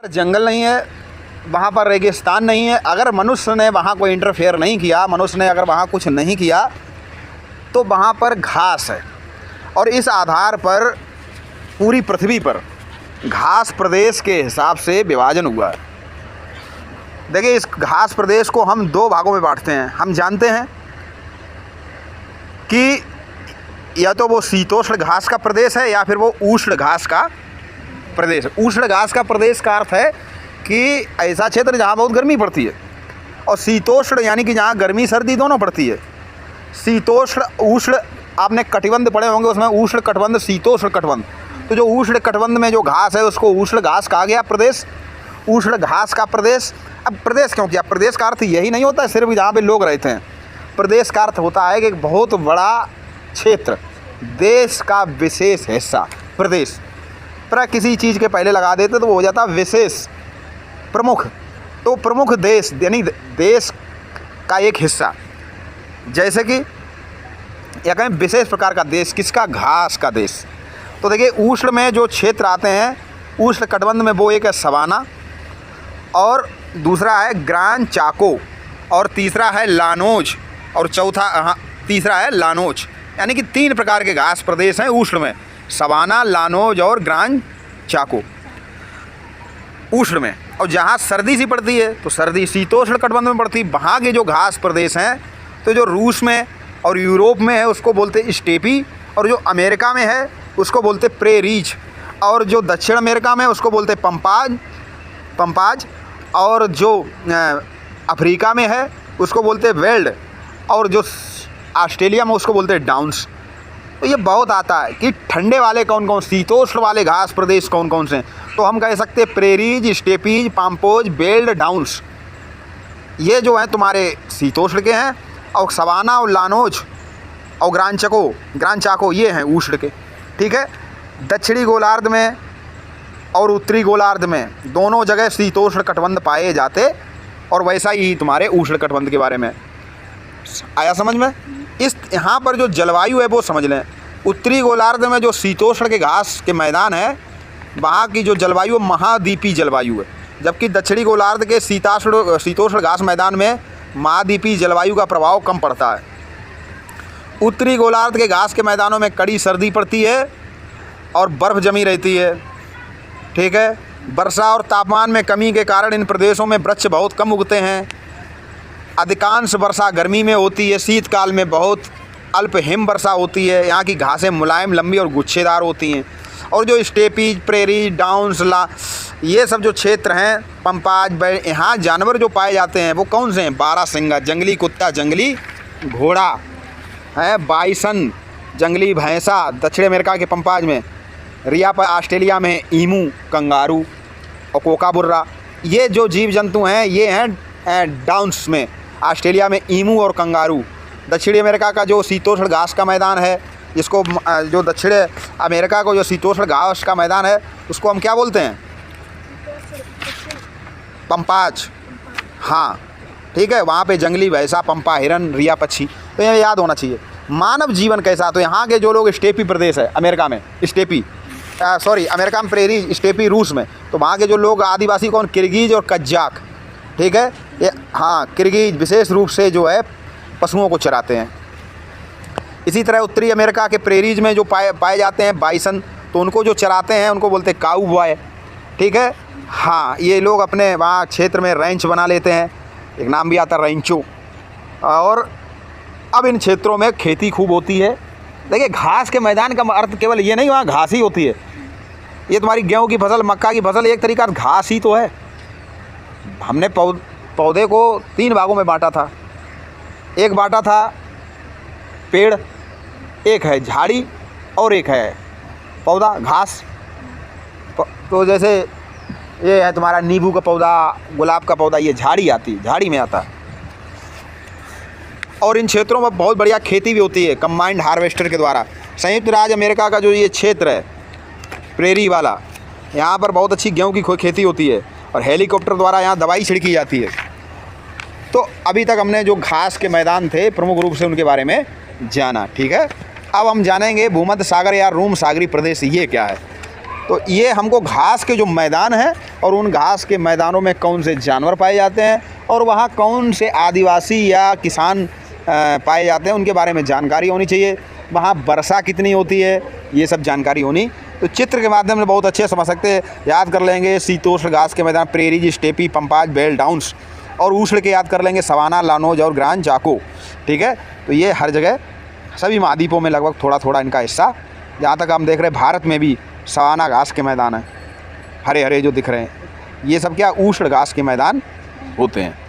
जंगल नहीं है, वहाँ पर रेगिस्तान नहीं है। अगर मनुष्य ने वहाँ कोई इंटरफेयर नहीं किया, मनुष्य ने अगर वहाँ कुछ नहीं किया, तो वहाँ पर घास है। और इस आधार पर पूरी पृथ्वी पर घास प्रदेश के हिसाब से विभाजन हुआ है। देखिए, इस घास प्रदेश को हम दो भागों में बांटते हैं। हम जानते हैं कि या तो वो शीतोष्ण घास का प्रदेश है या फिर वो उष्ण घास का प्रदेश है। उष्ण घास का प्रदेश का अर्थ है कि ऐसा क्षेत्र जहाँ बहुत गर्मी पड़ती है, और शीतोष्ण यानी कि जहाँ गर्मी सर्दी दोनों पड़ती है। शीतोष्ण उष्ण, आपने कटिबंध पढ़े होंगे, उसमें उष्ण कटिबंध शीतोष्ण कटिबंध। तो जो उष्ण कटिबंध में जो घास है उसको उष्ण घास कहा गया प्रदेश, उष्ण घास का प्रदेश। अब प्रदेश क्यों किया? प्रदेश का अर्थ यही नहीं होता है सिर्फ जहाँ पे लोग रहते हैं। प्रदेश का अर्थ होता है कि एक बहुत बड़ा क्षेत्र, देश का विशेष हिस्सा। प्रदेश पर किसी चीज़ के पहले लगा देते तो वो हो जाता विशेष, प्रमुख। तो प्रमुख देश यानी देश का एक हिस्सा। जैसे कि या कहें विशेष प्रकार का देश, किसका? घास का देश। तो देखिए, उष्ण में जो क्षेत्र आते हैं, उष्ण कटिबंध में वो एक है सवाना, और दूसरा है ग्रांड चाको, और तीसरा है लानोज, और चौथा तीसरा है लानोज। यानी कि 3 प्रकार के घास प्रदेश हैं उष्ण में, सवाना, लानोज और ग्रांड चाको उष्ण में। और जहाँ सर्दी सी पड़ती है तो सर्दी शीतोष्ण कटिबंध में पड़ती है। वहाँ के जो घास प्रदेश हैं, तो जो रूस में और यूरोप में है उसको बोलते स्टेपी, और जो अमेरिका में है उसको बोलते प्रेरीज, और जो दक्षिण अमेरिका में उसको बोलते पंपाज, और जो अफ्रीका में है उसको बोलते वेल्ड, और जो ऑस्ट्रेलिया में उसको बोलते डाउन्स। तो ये बहुत आता है कि ठंडे वाले कौन कौन, शीतोष्ण वाले घास प्रदेश कौन कौन से हैं। तो हम कह सकते हैं प्रेरीज, स्टेपीज, पाम्पोज, बेल्ड, डाउन्स, ये जो हैं तुम्हारे शीतोष्ण के हैं। और सवाना और लानोज और ग्रांड चाको ये हैं उष्ण के। ठीक है, दक्षिणी गोलार्ध में और उत्तरी गोलार्ध में दोनों जगह शीतोष्ण कटिबंध पाए जाते, और वैसा ही तुम्हारे उष्ण कटिबंध के बारे में आया समझ में। इस यहाँ पर जो जलवायु है वो समझ लें। उत्तरी गोलार्ध में जो शीतोष्ण के घास के मैदान है, वहाँ की जो जलवायु महाद्वीपीय जलवायु है, जबकि दक्षिणी गोलार्ध के शीतोष्ण घास मैदान में महाद्वीपीय जलवायु का प्रभाव कम पड़ता है। उत्तरी गोलार्ध के घास के मैदानों में कड़ी सर्दी पड़ती है और बर्फ़ जमी रहती है। ठीक है, वर्षा और तापमान में कमी के कारण इन प्रदेशों में वृक्ष बहुत कम उगते हैं। अधिकांश वर्षा गर्मी में होती है, शीतकाल में बहुत अल्प हिम वर्षा होती है। यहाँ की घासें मुलायम, लंबी और गुच्छेदार होती हैं। और जो स्टेपीज, प्रेरी, डाउन्स, ये सब जो क्षेत्र हैं, पंपाज, यहाँ जानवर जो पाए जाते हैं वो कौन से हैं? बारहसिंगा, जंगली कुत्ता, जंगली घोड़ा है, बाइसन, जंगली भैंसा दक्षिण अमेरिका के पंपाज में, रिया पर ऑस्ट्रेलिया में ईमू, कंगारू और कोकाबुर्रा। ये जो जीव जंतु हैं ये हैं डाउन्स में, ऑस्ट्रेलिया में ईमू और कंगारू। दक्षिणी अमेरिका का जो शीतोष्ण घास का मैदान है, जिसको जो दक्षिण अमेरिका को जो शीतोष्ण घास का मैदान है उसको हम क्या बोलते हैं? पंपाज। हाँ ठीक है, वहाँ पे जंगली भैंसा, पंपा, हिरन, रिया पक्षी। तो ये याद होना चाहिए। मानव जीवन कैसा? तो यहाँ के जो लोग स्टेपी प्रदेश है अमेरिका में, अमेरिका में प्रेरी, स्टेपी रूस में, तो वहाँ के जो लोग आदिवासी कौन? किर्गिज और कज्जाक। ठीक है, ये हाँ किर्गिज विशेष रूप से जो है पशुओं को चराते हैं। इसी तरह उत्तरी अमेरिका के प्रेरीज में जो पाए जाते हैं बाइसन, तो उनको जो चराते हैं उनको बोलते हैं काऊ बॉय। ठीक है, हाँ ये लोग अपने वहाँ क्षेत्र में रेंच बना लेते हैं, एक नाम भी आता है रेंचो। और अब इन क्षेत्रों में खेती खूब होती है। देखिए, घास के मैदान का अर्थ केवल ये नहीं वहाँ घास ही होती है। ये तुम्हारी गेहूँ की फसल, मक्का की फसल एक तरीका घास ही तो है। हमने पौधे को 3 भागों में बांटा था। एक बांटा था पेड़, एक है झाड़ी और एक है पौधा घास। तो जैसे ये है तुम्हारा नींबू का पौधा, गुलाब का पौधा, ये झाड़ी आती है, झाड़ी में आता है। और इन क्षेत्रों में बहुत बढ़िया खेती भी होती है कंबाइंड हार्वेस्टर के द्वारा। संयुक्त राज्य अमेरिका का जो ये क्षेत्र है प्रेरी वाला, यहाँ पर बहुत अच्छी गेहूँ की खेती होती है और हेलीकॉप्टर द्वारा यहाँ दवाई छिड़की जाती है। तो अभी तक हमने जो घास के मैदान थे प्रमुख रूप से उनके बारे में जाना। ठीक है, अब हम जानेंगे भूमध्य सागर या रोम सागरी प्रदेश ये क्या है। तो ये हमको घास के जो मैदान हैं और उन घास के मैदानों में कौन से जानवर पाए जाते हैं और वहाँ कौन से आदिवासी या किसान पाए जाते हैं उनके बारे में जानकारी होनी चाहिए। वहाँ वर्षा कितनी होती है, ये सब जानकारी होनी। तो चित्र के माध्यम से बहुत अच्छे समझ सकते हैं, याद कर लेंगे शीतोष्ण घास के मैदान, प्रेरीज, स्टेपी, पंपाज, बेल डाउन्स, और उष्ण के याद कर लेंगे सवाना, लानोज और ग्रांड जाको। ठीक है, तो ये हर जगह सभी महाद्वीपों में लगभग थोड़ा थोड़ा इनका हिस्सा, जहाँ तक हम देख रहे हैं भारत में भी सवाना घास के मैदान हैं, हरे हरे जो दिख रहे हैं, ये सब क्या उष्ण घास के मैदान होते हैं।